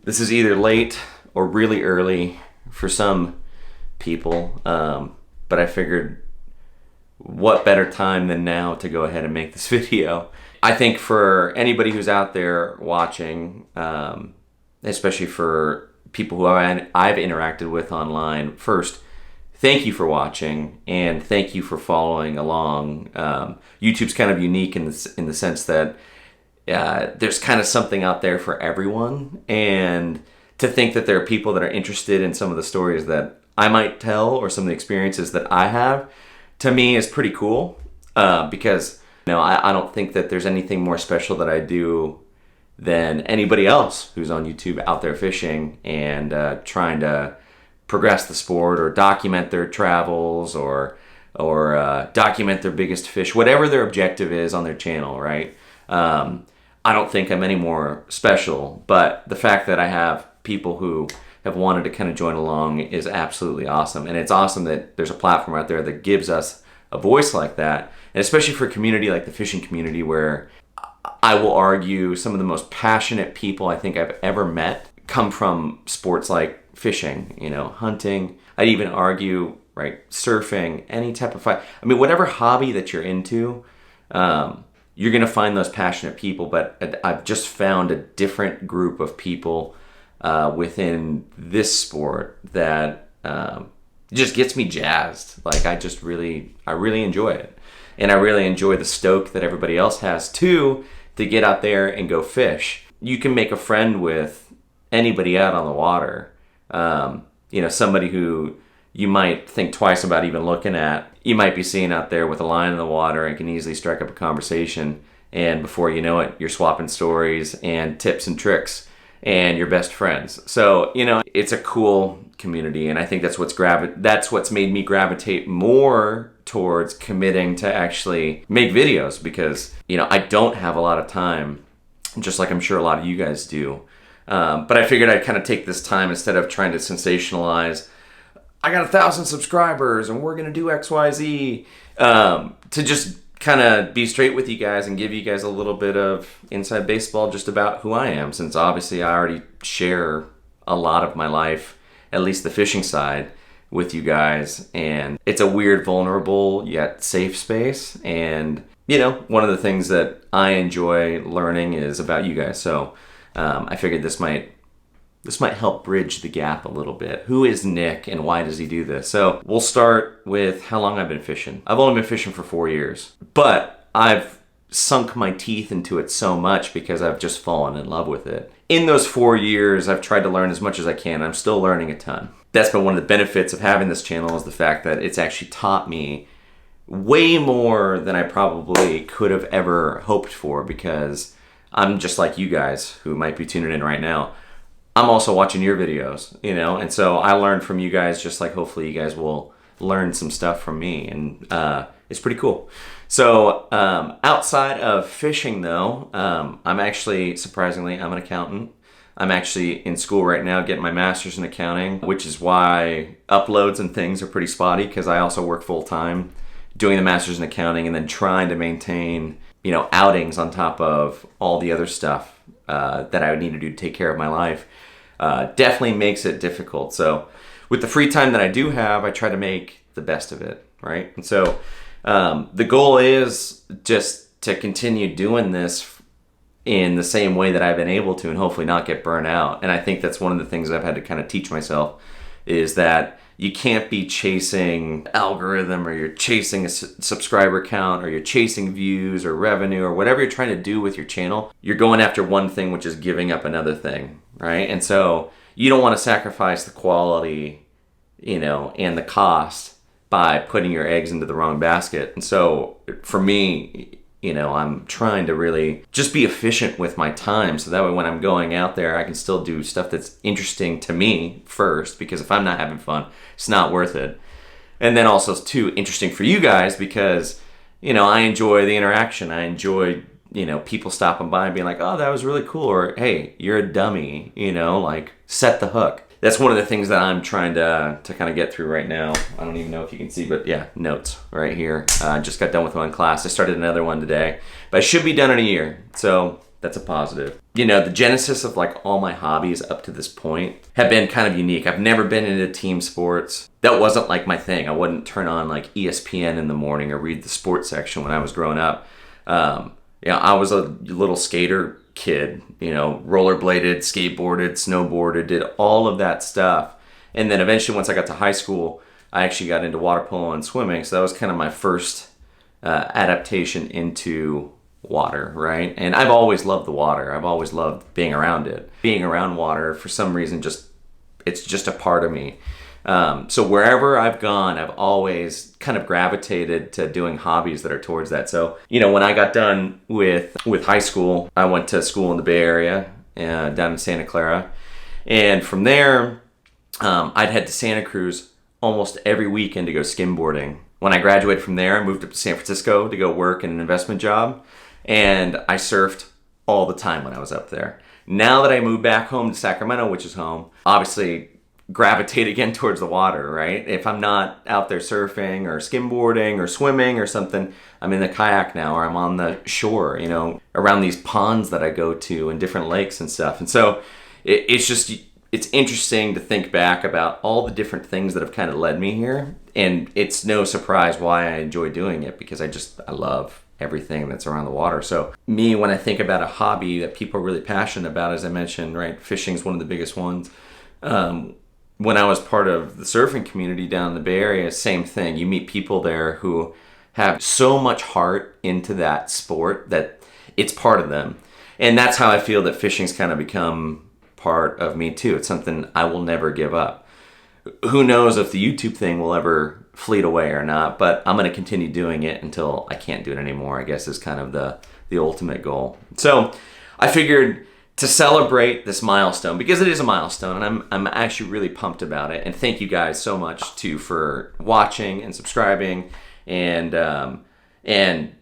This is either late or really early for some people, but I figured what better time than now to go ahead and make this video. I think for anybody who's out there watching, especially for people who I've interacted with online, first, thank you for watching and thank you for following along. YouTube's kind of unique in the sense that there's kind of something out there for everyone, and to think that there are people that are interested in some of the stories that I might tell or some of the experiences that I have, to me is pretty cool, because I don't think that there's anything more special that I do than anybody else who's on YouTube out there fishing and trying to progress the sport or document their travels or document their biggest fish, whatever their objective is on their channel, right? I don't think I'm any more special, but the fact that I have people who have wanted to kind of join along is absolutely awesome. And it's awesome that there's a platform out there that gives us a voice like that. And especially for a community like the fishing community, where I will argue some of the most passionate people I think I've ever met come from sports like fishing, hunting. I'd even argue, right, surfing, any type of fight. I mean, whatever hobby that you're into, you're going to find those passionate people. But I've just found a different group of people within this sport that just gets me jazzed. Like, I really enjoy it. And I really enjoy the stoke that everybody else has too, to get out there and go fish. You can make a friend with anybody out on the water. Somebody who you might think twice about even looking at. You might be seeing out there with a line in the water and can easily strike up a conversation. And before you know it, you're swapping stories and tips and tricks, and you're best friends. So, it's a cool community, and I think that's what's made me gravitate more towards committing to actually make videos, because, I don't have a lot of time, just like I'm sure a lot of you guys do. But I figured I'd kind of take this time, instead of trying to sensationalize, I got 1,000 subscribers and we're going to do X, Y, Z, to just kind of be straight with you guys and give you guys a little bit of inside baseball just about who I am, since obviously I already share a lot of my life, at least the fishing side, with you guys. And it's a weird, vulnerable, yet safe space. And, one of the things that I enjoy learning is about you guys. So I figured this might help bridge the gap a little bit. Who is Nick and why does he do this? So we'll start with how long I've been fishing. I've only been fishing for 4 years, but I've sunk my teeth into it so much because I've just fallen in love with it. In those 4 years, I've tried to learn as much as I can. I'm still learning a ton. That's been one of the benefits of having this channel, is the fact that it's actually taught me way more than I probably could have ever hoped for, because I'm just like you guys who might be tuning in right now. I'm also watching your videos, and so I learned from you guys, just like hopefully you guys will learn some stuff from me, and it's pretty cool. So outside of fishing though, I'm actually, surprisingly, I'm an accountant. I'm actually in school right now getting my master's in accounting, which is why uploads and things are pretty spotty, because I also work full time doing the master's in accounting and then trying to maintain, outings on top of all the other stuff that I would need to do to take care of my life. Definitely makes it difficult. So with the free time that I do have, I try to make the best of it, right? And so the goal is just to continue doing this in the same way that I've been able to, and hopefully not get burnt out. And I think that's one of the things I've had to kind of teach myself, is that you can't be chasing algorithm, or you're chasing a subscriber count, or you're chasing views or revenue or whatever you're trying to do with your channel. You're going after one thing, which is giving up another thing, right? And so you don't want to sacrifice the quality, and the cost by putting your eggs into the wrong basket. And so for me, I'm trying to really just be efficient with my time, so that way when I'm going out there, I can still do stuff that's interesting to me first, because if I'm not having fun, it's not worth it. And then also, too, interesting for you guys, because, I enjoy the interaction. I enjoy, people stopping by and being like, oh, that was really cool, or hey, you're a dummy, like, set the hook. That's one of the things that I'm trying to kind of get through right now. I don't even know if you can see, but yeah, notes right here. I just got done with one class. I started another one today, but I should be done in a year. So that's a positive. You know, the genesis of like all my hobbies up to this point have been kind of unique. I've never been into team sports. That wasn't like my thing. I wouldn't turn on like ESPN in the morning or read the sports section when I was growing up. I was a little skater kid, rollerbladed, skateboarded, snowboarded, did all of that stuff. And then eventually once I got to high school, I actually got into water polo and swimming. So that was kind of my first adaptation into water, right? And I've always loved the water. I've always loved being around it. Being around water, for some reason, it's just a part of me. So wherever I've gone, I've always kind of gravitated to doing hobbies that are towards that. So, when I got done with high school, I went to school in the Bay Area, down in Santa Clara. And from there, I'd head to Santa Cruz almost every weekend to go skimboarding. When I graduated from there, I moved up to San Francisco to go work in an investment job. And I surfed all the time when I was up there. Now that I moved back home to Sacramento, which is home, obviously gravitate again towards the water, right? If I'm not out there surfing or skimboarding or swimming or something, I'm in the kayak now, or I'm on the shore, around these ponds that I go to and different lakes and stuff. And so it's interesting to think back about all the different things that have kind of led me here. And it's no surprise why I enjoy doing it, because I love everything that's around the water. So me, when I think about a hobby that people are really passionate about, as I mentioned, right, fishing is one of the biggest ones. When I was part of the surfing community down in the Bay Area, same thing. You meet people there who have so much heart into that sport that it's part of them. And that's how I feel that fishing's kind of become part of me too. It's something I will never give up. Who knows if the YouTube thing will ever fleet away or not, but I'm going to continue doing it until I can't do it anymore, I guess, is kind of the ultimate goal. So I figured to celebrate this milestone, because it is a milestone, and I'm actually really pumped about it. And thank you guys so much too for watching and subscribing and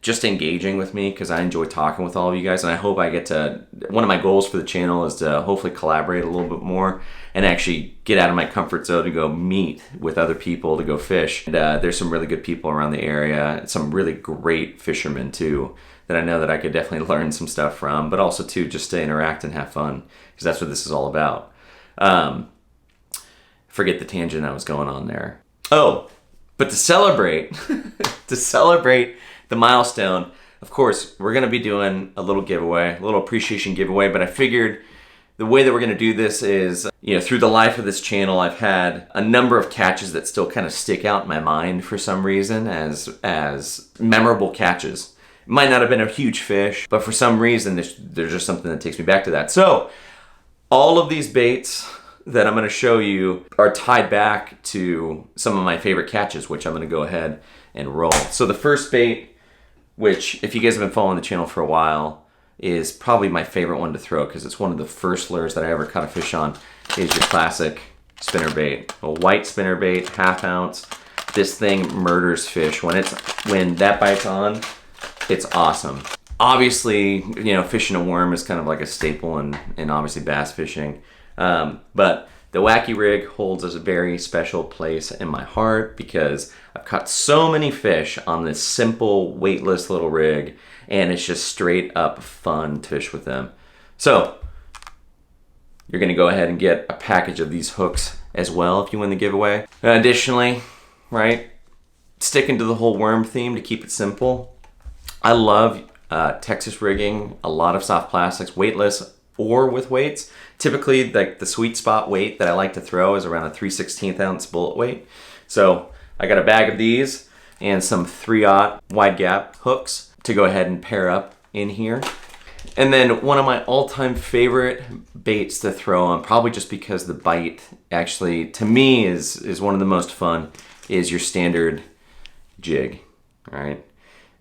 just engaging with me, because I enjoy talking with all of you guys. And I hope I get to, one of my goals for the channel is to hopefully collaborate a little bit more and actually get out of my comfort zone to go meet with other people to go fish. And there's some really good people around the area, some really great fishermen too, that I know that I could definitely learn some stuff from, but also too just to interact and have fun, because that's what this is all about. Forget the tangent I was going on there. Oh, but to celebrate, the milestone, of course, we're going to be doing a little giveaway, a little appreciation giveaway, but I figured the way that we're going to do this is, through the life of this channel, I've had a number of catches that still kind of stick out in my mind for some reason as memorable catches. It might not have been a huge fish, but for some reason, there's just something that takes me back to that. So all of these baits that I'm going to show you are tied back to some of my favorite catches, which I'm going to go ahead and roll. So the first bait, which if you guys have been following the channel for a while, is probably my favorite one to throw, because it's one of the first lures that I ever caught a fish on, is your classic spinnerbait. A white spinnerbait, 1/2 ounce. This thing murders fish. When that bites on, it's awesome. Obviously, fishing a worm is kind of like a staple in obviously bass fishing. But the Wacky Rig holds a very special place in my heart, because I've caught so many fish on this simple, weightless little rig, and it's just straight up fun to fish with them. So you're going to go ahead and get a package of these hooks as well if you win the giveaway. Additionally, right, sticking to the whole worm theme to keep it simple, I love Texas rigging, a lot of soft plastics, weightless or with weights. Typically, like the sweet spot weight that I like to throw is around a 3/16 ounce bullet weight. So I got a bag of these and some 3/0 wide gap hooks to go ahead and pair up in here. And then one of my all-time favorite baits to throw on, probably just because the bite actually, to me, is one of the most fun, is your standard jig, all right?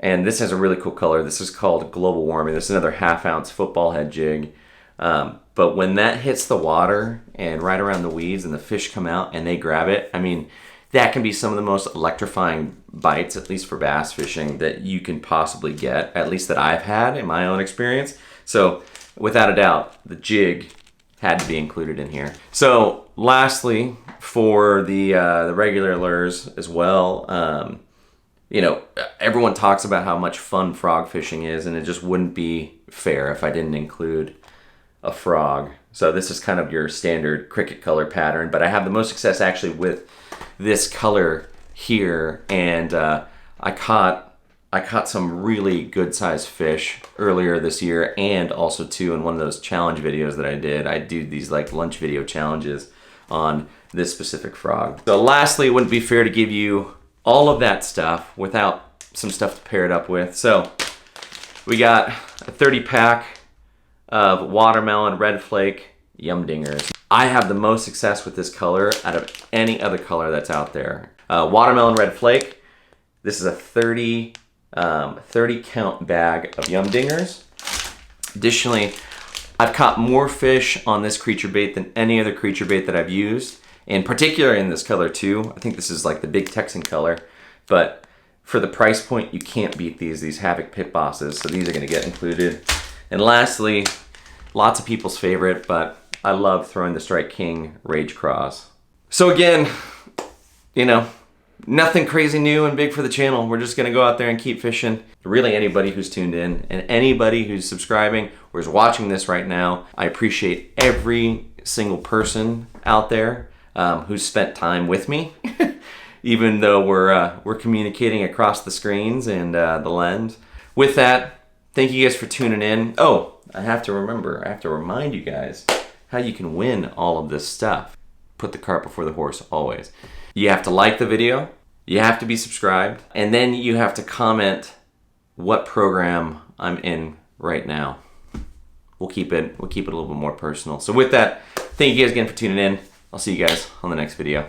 And this has a really cool color. This is called Global Warming. This is another 1/2 ounce football head jig. But when that hits the water and right around the weeds and the fish come out and they grab it, I mean, that can be some of the most electrifying bites, at least for bass fishing, that you can possibly get, at least that I've had in my own experience. So without a doubt, the jig had to be included in here. So lastly, for the regular lures as well, you know, everyone talks about how much fun frog fishing is, and it just wouldn't be fair if I didn't include a frog. So this is kind of your standard cricket color pattern, but I have the most success actually with this color here, and I caught some really good sized fish earlier this year, and also too in one of those challenge videos that I did. I do these like lunch video challenges on this specific frog. So lastly, it wouldn't be fair to give you all of that stuff without some stuff to pair it up with. So we got a 30 pack of watermelon red flake yum dingers. I have the most success with this color out of any other color that's out there. Watermelon red flake. This is a 30 count bag of yum dingers. Additionally, I've caught more fish on this creature bait than any other creature bait that I've used, and particularly in this color too. I think this is like the big Texan color, but for the price point, you can't beat these Havoc Pit Bosses, so these are gonna get included. And lastly, lots of people's favorite, but I love throwing the Strike King Rage Cross. So again, you know, nothing crazy new and big for the channel. We're just gonna go out there and keep fishing. Really, anybody who's tuned in and anybody who's subscribing or is watching this right now, I appreciate every single person out there who's spent time with me, even though we're communicating across the screens and the lens. With that, thank you guys for tuning in. Oh, I have to remind you guys how you can win all of this stuff. Put the cart before the horse, always. You have to like the video, you have to be subscribed, and then you have to comment what program I'm in right now. We'll keep it a little bit more personal. So with that, thank you guys again for tuning in. I'll see you guys on the next video.